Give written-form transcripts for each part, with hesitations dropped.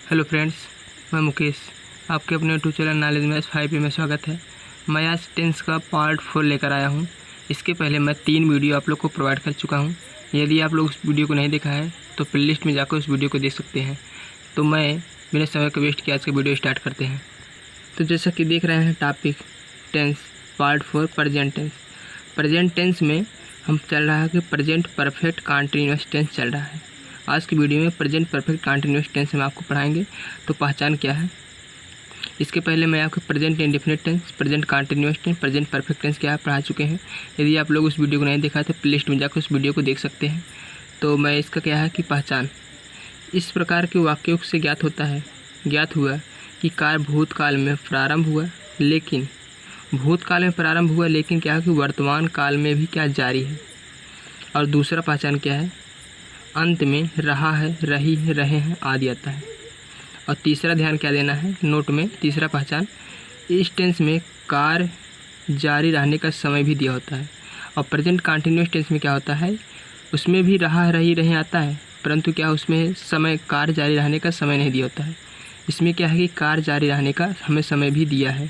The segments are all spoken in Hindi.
हेलो फ्रेंड्स, मैं मुकेश। आपके अपने यूट्यूब चैनल नॉलेज मैथ्स 5 में स्वागत है। मैं आज टेंस का पार्ट 4 लेकर आया हूं। इसके पहले मैं 3 वीडियो आप लोग को प्रोवाइड कर चुका हूं। यदि आप लोग उस वीडियो को नहीं देखा है तो प्लेलिस्ट में जाकर उस वीडियो को देख सकते हैं। तो मैं बिना समय को वेस्ट किए आज का वीडियो स्टार्ट करते हैं। तो जैसा कि देख रहे हैं topic tense part 4 present tense. Present tense में हम चल रहा है कि प्रेजेंट परफेक्ट कंटीन्यूअस टेंस चल रहा है। आज की वीडियो में प्रेजेंट परफेक्ट कंटीन्यूअस टेंस हम आपको पढ़ाएंगे। तो पहचान क्या है, इसके पहले मैं आपको present indefinite tense, present continuous tense, present perfect tense क्या है पढ़ा चुके हैं। यदि आप लोग उस वीडियो को नहीं देखा तो प्लेलिस्ट में जाकर उस वीडियो को देख सकते हैं। तो मैं इसका क्या है कि पहचान इस प्रकार के वाक्यों से ज्ञात हुआ कि कार्य भूतकाल में प्रारंभ हुआ, लेकिन क्या है कि वर्तमान काल में भी क्या जारी है। और दूसरा पहचान क्या है, अंत में रहा है, रही है, रहे हैं आदि आता है। और तीसरा ध्यान क्या देना है नोट में, तीसरा पहचान इस टेंस में कार्य जारी रहने का समय भी दिया होता है। और प्रेजेंट कंटीन्यूअस टेंस में क्या होता है, उसमें भी रहा, रही, रहे आता है, परंतु क्या उसमें समय कार्य जारी रहने का समय नहीं दिया होता है। इसमें क्या है कि कार्य जारी रहने का हमें समय भी दिया है।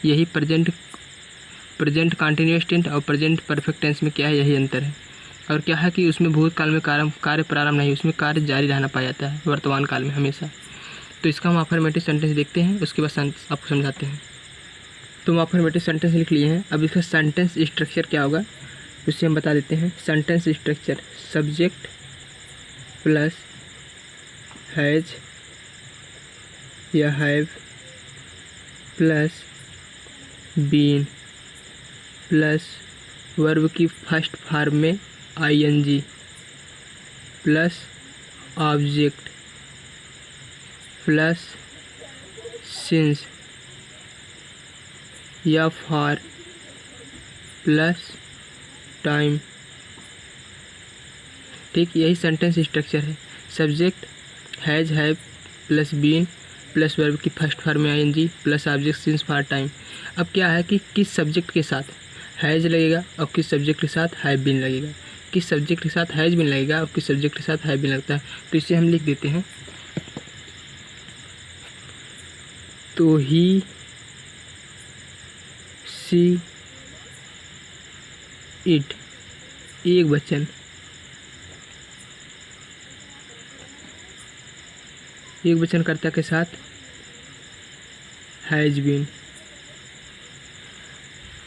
यही प्रेजेंट कंटीन्यूअस टेंस और प्रेजेंट परफेक्ट टेंस में क्या है, यही अंतर है। और क्या है कि उसमें भूतकाल में कार्य प्रारंभ नहीं, उसमें कार्य जारी रहना पाया जाता है वर्तमान काल में हमेशा। तो इसका हम अफर्मेटिव सेंटेंस देखते हैं, उसके बाद आपको समझाते हैं। तो हम अफर्मेटिव सेंटेंस लिख लिए हैं। अब इसका सेंटेंस स्ट्रक्चर क्या होगा उससे हम बता देते हैं। Sentence structure subject plus has या have plus been plus verb की फर्स्ट फॉर्म में ing plus object plus since या फॉर प्लस टाइम। ठीक, यही सेंटेंस स्ट्रक्चर है। Subject has, have plus been plus verb की फर्स्ट फॉर्म में ing plus object since for time. अब क्या है कि किस सब्जेक्ट के साथ हैज लगेगा और किस सब्जेक्ट के साथ हैव बीन लगेगा, किस सब्जेक्ट के साथ हैज बीन लगेगा और किस सब्जेक्ट के साथ हैव बीन लगता है। तो इसे हम लिख देते हैं। तो ही सी इट एक वचन कर्ता के साथ हैज बीन।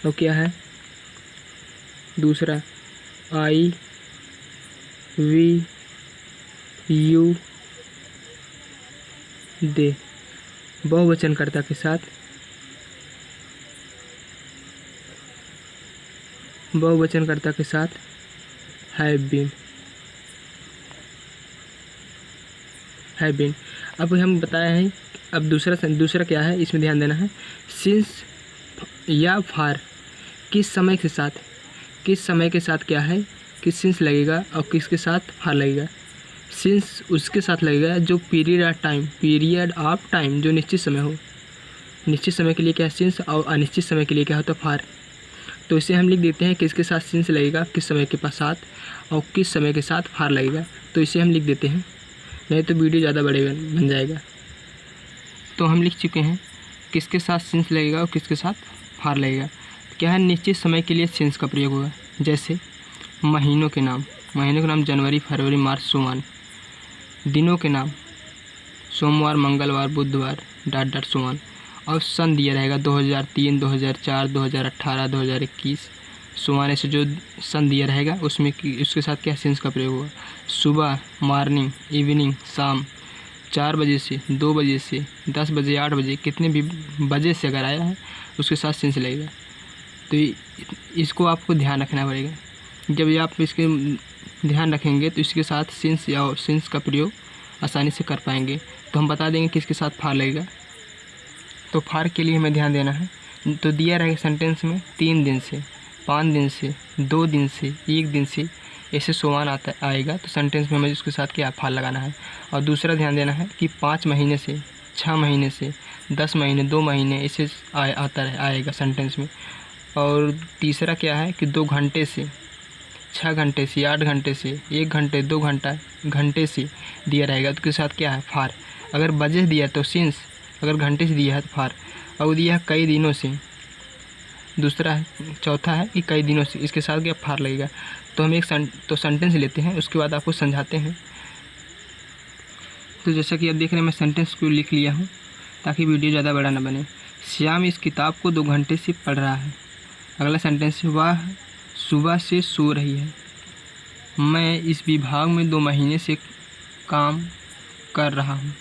और क्या है दूसरा, आई वी यू दे बहुवचनकर्ता के साथ हैव बीन। अब हम बताए हैं। अब दूसरा क्या है, इसमें ध्यान देना है। सिंस या फार किस समय के साथ क्या है कि सिंस लगेगा और किसके साथ फार लगेगा। सिंस उसके साथ लगेगा जो पीरियड ऑफ टाइम जो निश्चित समय हो। निश्चित समय के लिए क्या है सिंस और अनिश्चित समय के लिए क्या होता है फार। तो इसे हम लिख देते हैं किसके साथ सिंस लगेगा, किस समय के साथ, और किस समय के साथ फार लगेगा। तो इसे हम लिख देते हैं, नहीं तो वीडियो ज़्यादा बड़े बन जाएगा। तो हम लिख चुके हैं किसके साथ सिंस लगेगा और किसके साथ फार लगेगा। क्या है, निश्चित समय के लिए सिंस का प्रयोग होगा। जैसे महीनों के नाम जनवरी, फरवरी, मार्च, सोमवार। दिनों के नाम सोमवार, मंगलवार, बुधवार, सोमवार। और सन दिया रहेगा 2003, 2004, 2018, 2021 सोमवार। ऐसे जो सन दिया रहेगा उसके साथ क्या सिंस का प्रयोग होगा। सुबह, मॉर्निंग, इवनिंग, शाम, 4 बजे से, 2 बजे से, 10 बजे, 8 बजे, कितने भी बजे से अगर आया है उसके साथ सिंस लगेगा। तो इसको आपको ध्यान रखना पड़ेगा। जब ये आप इसके ध्यान रखेंगे तो इसके साथ सिंस या सिंस का प्रयोग आसानी से कर पाएंगे। तो हम बता देंगे किसके साथ फार लगेगा। तो फार के लिए हमें ध्यान देना है। तो दिया रहेगा सेंटेंस में 3 दिन से, 5 दिन से, 2 दिन से, 1 दिन से, ऐसे सोमवार आएगा। तो सेंटेंस में हमें उसके साथ क्या फार लगाना है। और दूसरा ध्यान देना है कि 5 महीने से, 6 महीने से, 10 महीने, 2 महीने ऐसे आएगा सेंटेंस में। और तीसरा क्या है कि 2 घंटे से, 6 घंटे से, 8 घंटे से, 1 घंटे, 2 घंटे से दिया रहेगा तो उसके साथ क्या है फार। अगर बजे से दिया है तो सिंस, अगर घंटे से दिया है तो फार, और दिया है कई दिनों से, दूसरा है, चौथा है कि कई दिनों से, इसके साथ क्या फार लगेगा। तो हम एक सेंटेंस लेते हैं, उसके बाद आपको समझाते हैं। तो जैसा कि आप देख रहे हैं मैं सेंटेंस को लिख लिया हूँ ताकि वीडियो ज़्यादा बड़ा ना बने। श्याम इस किताब को 2 घंटे से पढ़ रहा है। अगला सेंटेंस है वह सुबह से सो रही है। मैं इस विभाग में 2 महीने से काम कर रहा हूँ।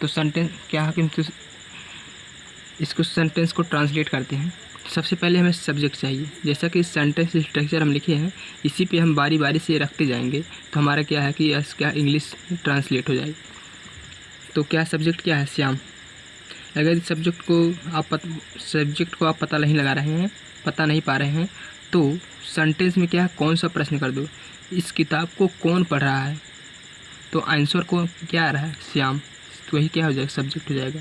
तो सेंटेंस क्या है कि इसको सेंटेंस को ट्रांसलेट करते हैं। सबसे पहले हमें सब्जेक्ट चाहिए। जैसा कि सेंटेंस स्ट्रक्चर हम लिखे हैं, इसी पे हम बारी बारी से रखते जाएंगे तो हमारा क्या है कि क्या इंग्लिश ट्रांसलेट हो जाएगी। तो क्या सब्जेक्ट क्या है? श्याम। अगर सब्जेक्ट को आप पता नहीं लगा रहे हैं, पता नहीं पा रहे हैं, तो सेंटेंस में क्या है, कौन सा प्रश्न कर दो, इस किताब को कौन पढ़ रहा है, तो आंसर को क्या आ रहा है? श्याम। तो वही क्या हो जाएगा? सब्जेक्ट हो जाएगा।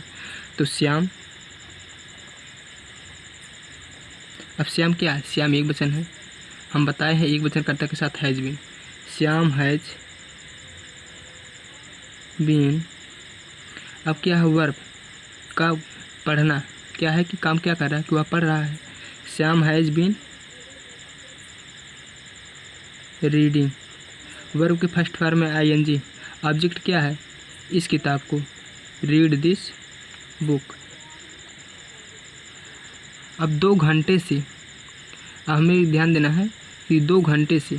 तो श्याम, अब श्याम क्या है? श्याम एक वचन है, हम बताए हैं एक वचन कर्ता के साथ has been. Shyam has been. अब क्या है? वर्ब का पढ़ना क्या है कि काम क्या कर रहा है कि वह पढ़ रहा है। Shyam has been reading. Verb के फर्स्ट फॉर्म में आईएनजी। ऑब्जेक्ट क्या है? इस किताब को, रीड दिस बुक। अब 2 घंटे से हमें ध्यान देना है कि 2 घंटे से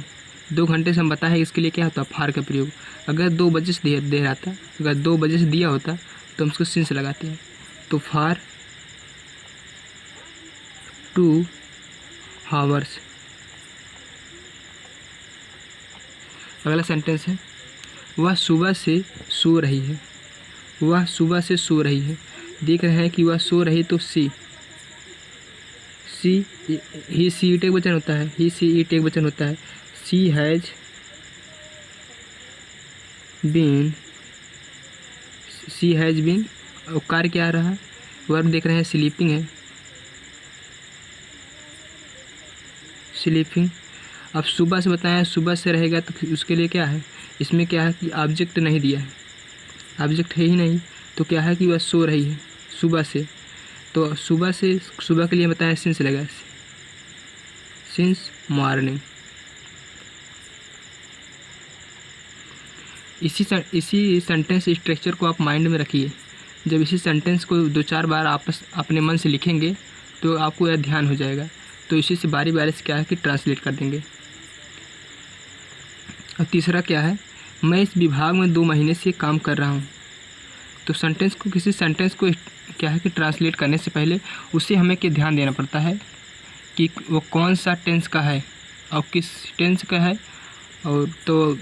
हम बताए हैं इसके लिए क्या होता है? फार का प्रयोग। अगर 2 बजे से दे रहा था, अगर 2 बजे से दिया होता तो हम उसको सिंस लगाते हैं। तो फार 2 हावर्स। अगला सेंटेंस है वह सुबह से सो रही है। वह सुबह से सो रही है। देख रहे हैं कि वह सो रही, तो सी ही सी इट एक वचन होता है, ही सी इट एक वचन होता है। सी हैज बीन, और कार्य क्या आ रहा है? वर्ब देख रहे हैं स्लीपिंग है, स्लीपिंग। अब सुबह से बताया, सुबह से रहेगा तो उसके लिए क्या है? इसमें क्या है कि ऑब्जेक्ट नहीं दिया है, ऑब्जेक्ट है ही नहीं, तो क्या है कि वह सो रही है सुबह से। तो सुबह के लिए बताया सिंस लगेगा, सिंस मॉर्निंग। इसी सेंटेंस स्ट्रक्चर को आप माइंड में रखिए। जब इसी सेंटेंस को 2-4 बार आप अपने मन से लिखेंगे तो आपको यह ध्यान हो जाएगा। तो इसी से बारी बारी से क्या है कि ट्रांसलेट कर देंगे। और तीसरा क्या है? मैं इस विभाग में 2 महीने से काम कर रहा हूँ। तो किसी सेंटेंस को क्या है कि ट्रांसलेट करने से पहले उसे हमें क्या ध्यान देना पड़ता है कि वो कौन सा टेंस का है और किस टेंस का है। और तो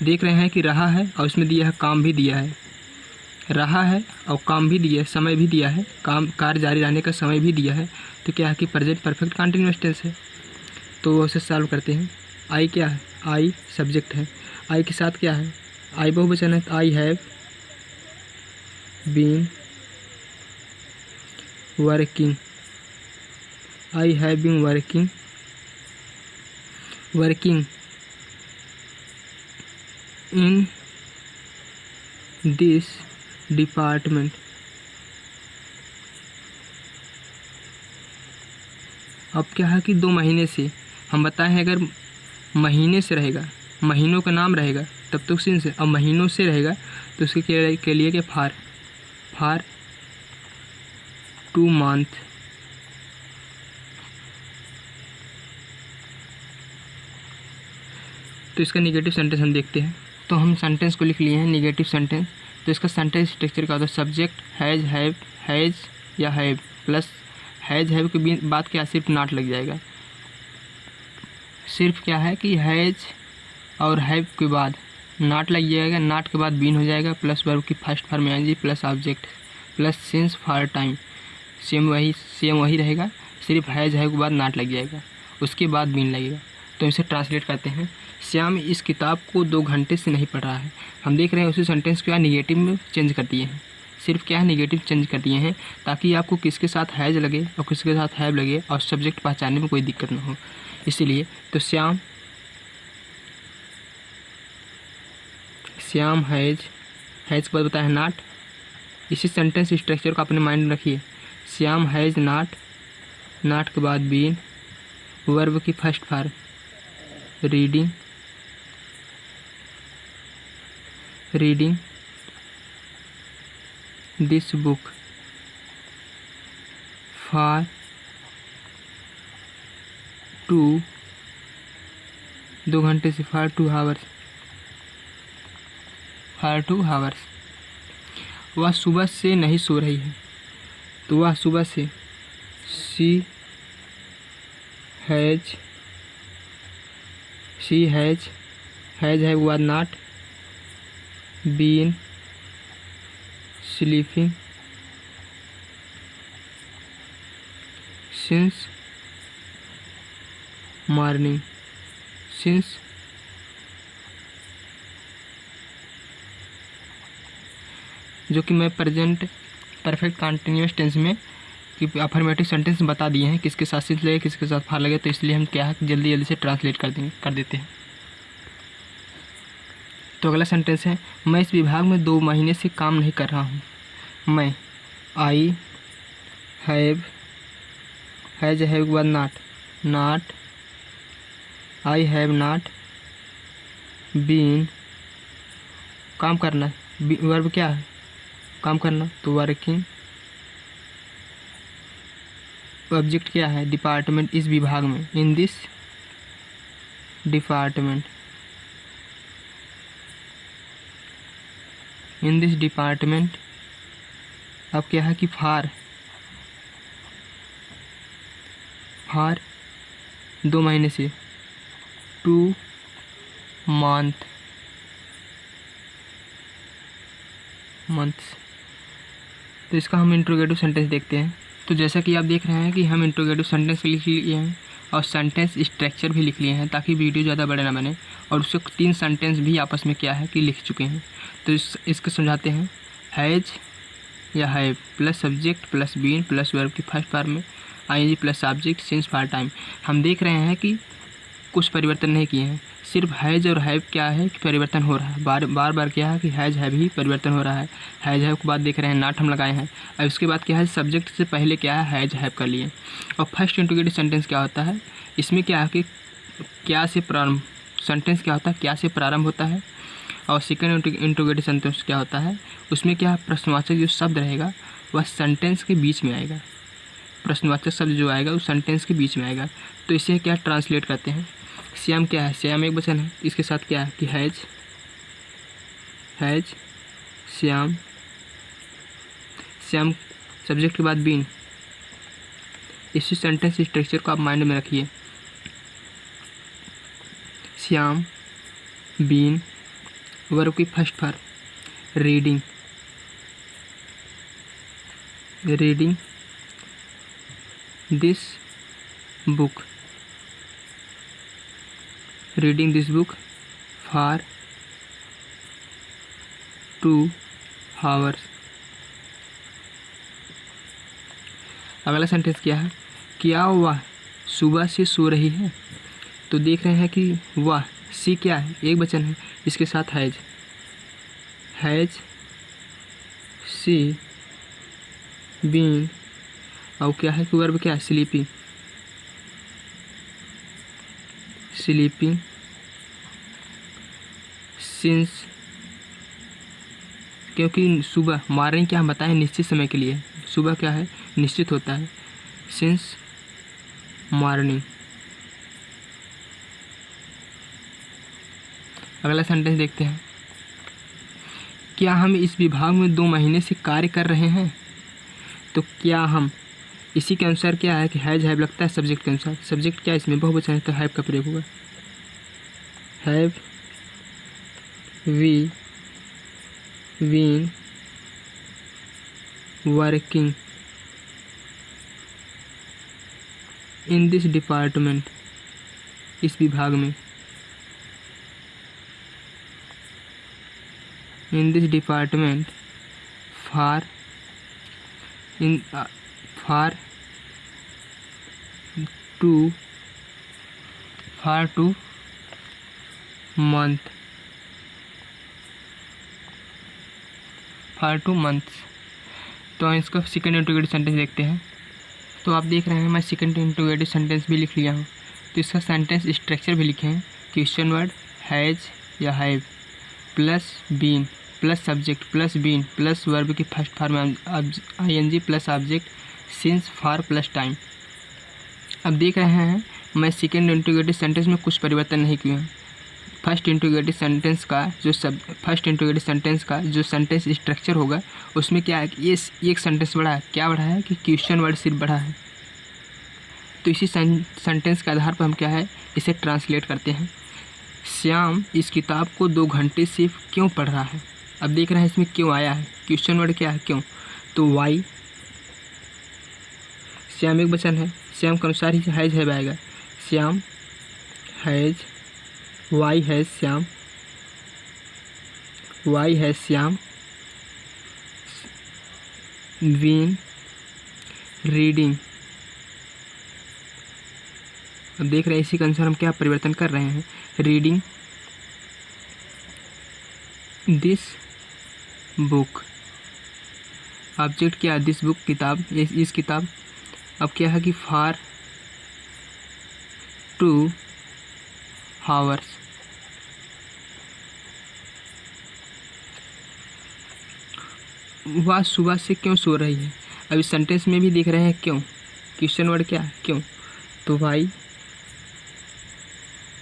देख रहे हैं कि रहा है और उसमें दिया है काम भी दिया है, रहा है और काम भी दिया है, समय भी दिया है, कार्य जारी रहने का समय भी दिया है। तो क्या है कि प्रेजेंट परफेक्ट कंटिन्यूअस टेंस है। तो उसे सॉल्व करते हैं। आई क्या है? आई सब्जेक्ट है। आई के साथ क्या है? आई बहुवचन है, तो I have been working. I have been working in this department. अब क्या है कि 2 महीने से हम बताए हैं, अगर महीने से रहेगा, महीनों का नाम रहेगा तब तो सिंस है, अब महीनों से रहेगा तो उसके के लिए क्या? फार 2 मंथ। तो इसका नेगेटिव सेंटेंस हम देखते हैं। तो हम सेंटेंस को लिख लिए हैं नेगेटिव सेंटेंस। तो इसका सेंटेंस स्ट्रक्चर क्या होता है? सब्जेक्ट हैज, हैव, हैज या हैव प्लस हैव के बाद क्या? सिर्फ नॉट लग जाएगा। सिर्फ क्या है कि हैज और हैव के बाद नॉट लग जाएगा, नॉट के बाद बीन हो जाएगा, प्लस वर्ब की फर्स्ट फॉर्म में NG plus object plus since for time. Same वही रहेगा, सिर्फ हैज हैव के बाद नॉट लग जाएगा, उसके बाद बीन लगेगा। तो इसे ट्रांसलेट करते हैं। श्याम इस किताब को 2 घंटे से नहीं पढ़ रहा है। हम देख रहे हैं उसी सेंटेंस को क्या निगेटिव में चेंज कर दिए हैं, सिर्फ क्या है निगेटिव चेंज कर दिए हैं ताकि आपको किसके साथ हैज लगे और किसके साथ हैव लगे और सब्जेक्ट पहचानने में कोई दिक्कत ना हो, इसीलिए। तो श्याम हैज के बाद बताया है नॉट, इसी सेंटेंस स्ट्रक्चर को अपने माइंड में रखिए। श्याम हैज़ नॉट, नॉट के बाद बीन, वर्ब की first form reading, reading this book for 2 घंटे से फॉर 2 आवर्स, फॉर 2 आवर्स। वह सुबह से नहीं सो रही है, तो वह सुबह से she has, she has, has है वो not been sleeping since morning, since जो कि मैं प्रेजेंट परफेक्ट कंटिन्यूअस टेंस में कि अफर्मेटिव सेंटेंस बता दिए हैं किसके साथ सिंस लगे किसके साथ फार लगे, तो इसलिए हम क्या है जल्दी जल्दी से ट्रांसलेट कर देते हैं। तो अगला सेंटेंस है, मैं इस विभाग में 2 महीने से काम नहीं कर रहा हूँ। मैं, आई हैव, हैज है के बाद not, not, I have not been, काम करना, वर्ब क्या है काम करना, तो वर्किंग, ऑब्जेक्ट क्या है डिपार्टमेंट, इस विभाग में, in this department, in this department. अब क्या है कि फार, फार 2 महीने से 2 मंथ, मंथ्स। तो इसका हम इंट्रोगेटिव सेंटेंस देखते हैं। तो जैसा कि आप देख रहे हैं कि हम इंट्रोगेटिव सेंटेंस लिख लिए हैं और सेंटेंस स्ट्रक्चर भी लिख लिए हैं ताकि वीडियो ज़्यादा बड़े ना बने, और उससे 3 सेंटेंस भी आपस में क्या है कि लिख चुके हैं। तो इसको समझाते हैं। हैज या have plus subject plus been plus verb की फर्स्ट फॉर्म में ING plus subject since for time. हम देख रहे हैं कि कुछ परिवर्तन नहीं किए हैं, सिर्फ हैज और हैव क्या है कि परिवर्तन हो रहा है, बार बार क्या है कि हैज हैव ही परिवर्तन हो रहा है। हैज हैव के बाद देख रहे हैं नॉट हम लगाए हैं, और उसके बाद क्या है सब्जेक्ट से पहले क्या है हैज हैव कर लिए। और फर्स्ट इंट्रोगेटिव सेंटेंस क्या होता है, इसमें क्या है कि क्या से प्रारंभ, सेंटेंस क्या होता है क्या से प्रारंभ होता है, और सेकेंड इंट्रोगेटिव सेंटेंस क्या होता है उसमें क्या प्रश्नवाचक जो शब्द रहेगा वह सेंटेंस के बीच में आएगा, प्रश्नवाचक शब्द जो आएगा उस सेंटेंस के बीच में आएगा। तो इसे क्या ट्रांसलेट करते हैं। श्याम क्या है, श्याम एक वचन है, इसके साथ क्या है कि has, has Shyam, Shyam subject के बाद बीन। इसी सेंटेंस स्ट्रक्चर को आप माइंड में रखिए। श्याम बीन वर्ब की first form reading, reading this book, reading this book for 2 hours. अगला सेंटेंस क्या है, क्या वह सुबह से सो रही है। तो देख रहे हैं कि वह सी क्या है एक वचन है, इसके साथ हैज, हैज सी बीन, और क्या है कि वर्ब क्या है स्लीपिंग, स्लीपिंग सिंस, क्योंकि सुबह मॉर्निंग क्या हम बताएं निश्चित समय के लिए, सुबह क्या है निश्चित होता है, सिंस मॉर्निंग। अगला सेंटेंस देखते हैं, क्या हम इस विभाग में 2 महीने से कार्य कर रहे हैं। तो क्या हम, इसी के अनुसार क्या है कि हैज हैव लगता है सब्जेक्ट के अनुसार, सब्जेक्ट क्या इसमें बहुवचन है तो हैव का प्रयोग होगा। Have we been working in this department, इस विभाग में, in this department for, in for 2 month, for 2 months. तो इसका सेकंड इंटीग्रेटेड सेंटेंस देखते हैं। तो आप देख रहे हैं मैं सेकंड इंटीग्रेटेड सेंटेंस भी लिख लिया हूँ। तो इसका सेंटेंस स्ट्रक्चर भी लिखे हैं। क्वेश्चन वर्ड हैज़ या have plus been plus subject plus been plus verb की first form ING plus object since for plus time. अब देख रहे हैं मैं सेकेंड इंटीग्रेटेड सेंटेंस में कुछ परिवर्तन नहीं किया हूँ। फर्स्ट इंटीग्रेटेड सेंटेंस का जो सेंटेंस स्ट्रक्चर होगा उसमें क्या है कि ये एक सेंटेंस बढ़ा है। क्या बढ़ा है कि क्वेश्चन वर्ड सिर्फ बढ़ा है। तो इसी सेंटेंस के आधार पर हम क्या है इसे ट्रांसलेट करते हैं। श्याम इस किताब को 2 घंटे से क्यों पढ़ रहा है। अब देख रहे हैं इसमें क्यों आया है। क्वेश्चन वर्ड क्या है क्यों, तो वाई। श्याम एक वचन है, श्याम के अनुसार ही हैज़ है आएगा। Shyam has, why has Shyam, why has Shyam been reading. अब देख रहे हैं इसी के अनुसार हम क्या परिवर्तन कर रहे हैं। रीडिंग दिस बुक, ऑब्जेक्ट क्या है दिस बुक किताब, इस किताब। अब क्या है कि फॉर 2 आवर्स। वह सुबह से क्यों सो रही है। अब इस सेंटेंस में भी देख रहे हैं क्यों, क्वेश्चन वर्ड क्या है क्यों, तो वाई।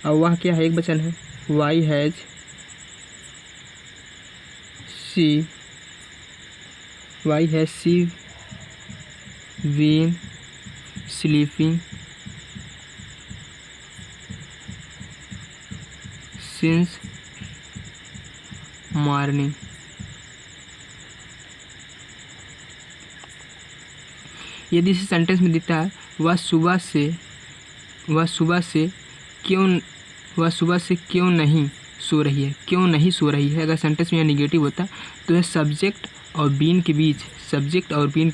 अब वह क्या है एक वचन है, why has she, why has she been sleeping since morning. यदि इस सेंटेंस में दिखता है वह सुबह से क्यों नहीं सो रही है, क्यों नहीं सो रही है। अगर सेंटेंस में यह निगेटिव होता तो यह सब्जेक्ट और बीन के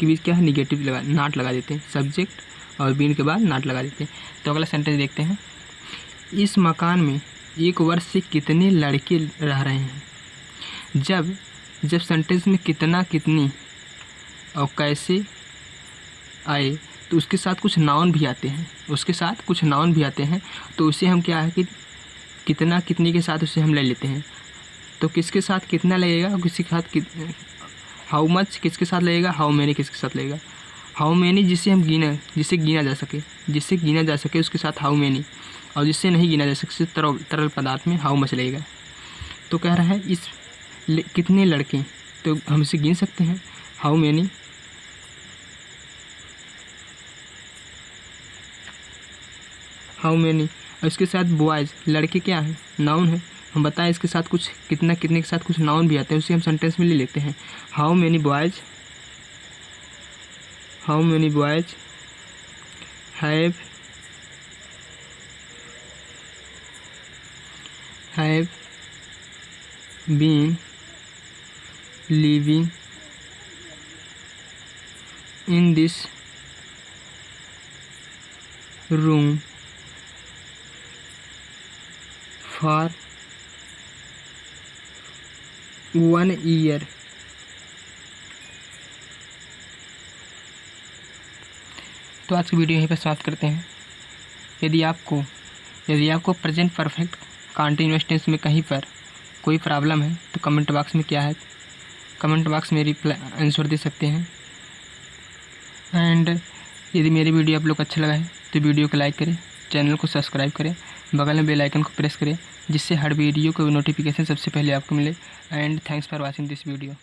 बीच क्या है निगेटिव नॉट लगा देते हैं। सब्जेक्ट और बीन के बाद नॉट लगा देते हैं। तो अगला सेंटेंस देखते हैं। इस मकान में 1 वर्ष से कितने लड़के रह रहे हैं। जब सेंटेंस में कितना, कितनी और कैसे आए तो उसके साथ कुछ नाउन भी आते हैं, तो उसे हम क्या है कि कितना, कितनी के साथ उसे हम ले लेते हैं। तो किसके साथ कितना लगेगा और किसके साथ हाउ मच किसके साथ लगेगा, हाउ मैनी किसके साथ लगेगा। हाउ मैनी जिसे गिना जा सके उसके साथ हाउ मैनी, और जिससे नहीं गिना जा सके तरल पदार्थ में हाउ मच लगेगा। तो कह रहा है इस कितने लड़के, तो हम इसे गिन सकते हैं हाउ मैनी। और इसके साथ बॉयज़ लड़के क्या है नाउन है। हम बताएं इसके साथ कुछ कितना, कितने के साथ कुछ नाउन भी आते हैं, उसे हम सेंटेंस में ले लेते हैं। How many boys have been living in this room for 1 year. तो आज की वीडियो यहीं पर समाप्त करते हैं। यदि आपको प्रेजेंट परफेक्ट कंटीन्यूअस टेंस में कहीं पर कोई प्रॉब्लम है तो कमेंट बॉक्स में रिप्लाई आंसर दे सकते हैं। एंड यदि मेरी वीडियो आप लोग अच्छा लगा है तो वीडियो को लाइक करें, चैनल को सब्सक्राइब करें, बगल में बेल आइकन को प्रेस करें जिससे हर वीडियो को नोटिफिकेशन सबसे पहले आपको मिले। And thanks for watching this video.